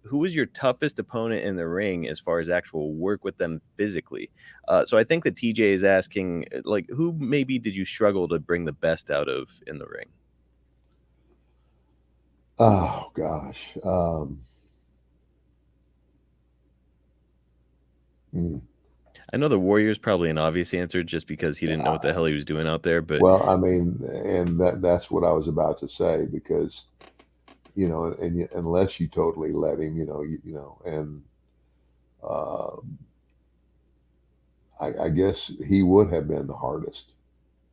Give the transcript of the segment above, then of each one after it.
who was your toughest opponent in the ring as far as actual work with them physically? So I think that TJ is asking, like, who maybe did you struggle to bring the best out of in the ring? Oh gosh. Hmm. I know the Warrior's probably an obvious answer just because he didn't know what the hell he was doing out there, but Well, I mean, and that's what I was about to say because unless you totally let him, and uh, I guess he would have been the hardest.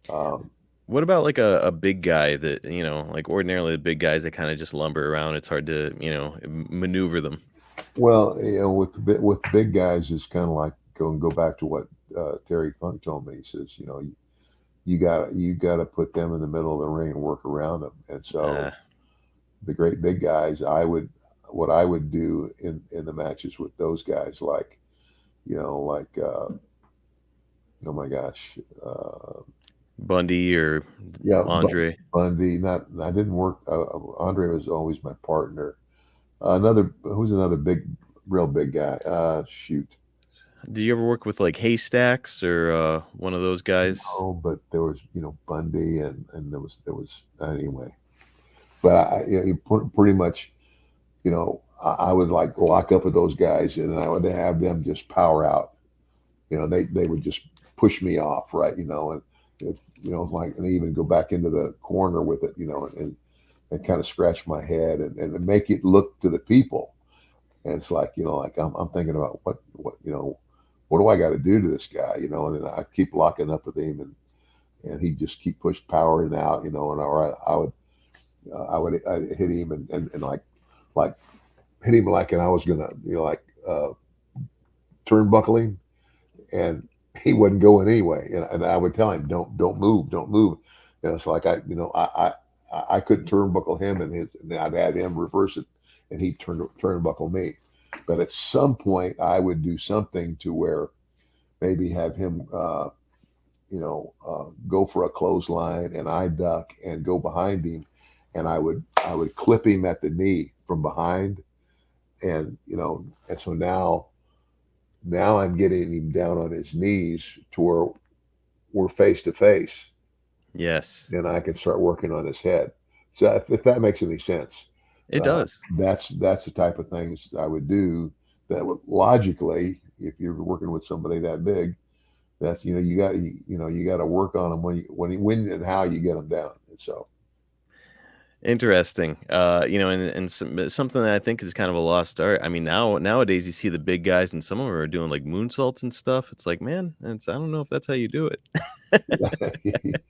Um, what about like a big guy that, like ordinarily the big guys that kind of just lumber around, it's hard to, maneuver them. well, with big guys, it's kind of like go back to what Terry Funk told me. He says, you got to put them in the middle of the ring and work around them. And so Uh, the great big guys, what I would do in the matches with those guys, like like oh my gosh, Bundy or yeah, Andre. Bundy. Not I didn't work. Andre was always my partner. Another who's another real big guy. Shoot, Did you ever work with like Haystacks or one of those guys? no, but there was Bundy and there was anyway. But pretty much I would like lock up with those guys and I would have them just power out. They would just push me off, right? And if, like, and even go back into the corner with it, and kind of scratch my head and make it look to the people. And it's like, like I'm thinking about what do I got to do to this guy, and then I keep locking up with him and he just keep powering out, and all right, I'd hit him and like hit him like, and I was gonna, like, turnbuckling, and he wasn't going anyway. And I would tell him, don't move, don't move. And it's like I couldn't turnbuckle him, and I'd have him reverse it, and he'd turnbuckle me. But at some point, I would do something to where maybe have him, go for a clothesline, and I duck and go behind him, and I would clip him at the knee from behind, and so now I'm getting him down on his knees to where we're face to face, Yes, and I can start working on his head. So if that makes any sense, it uh, does. that's the type of things I would do that would logically, if you're working with somebody that big, that's you got to work on them when and how you get them down. And so Interesting. And something that I think is kind of a lost art. I mean, nowadays you see the big guys, and some of them are doing like moonsaults and stuff. It's like, man, I don't know if that's how you do it.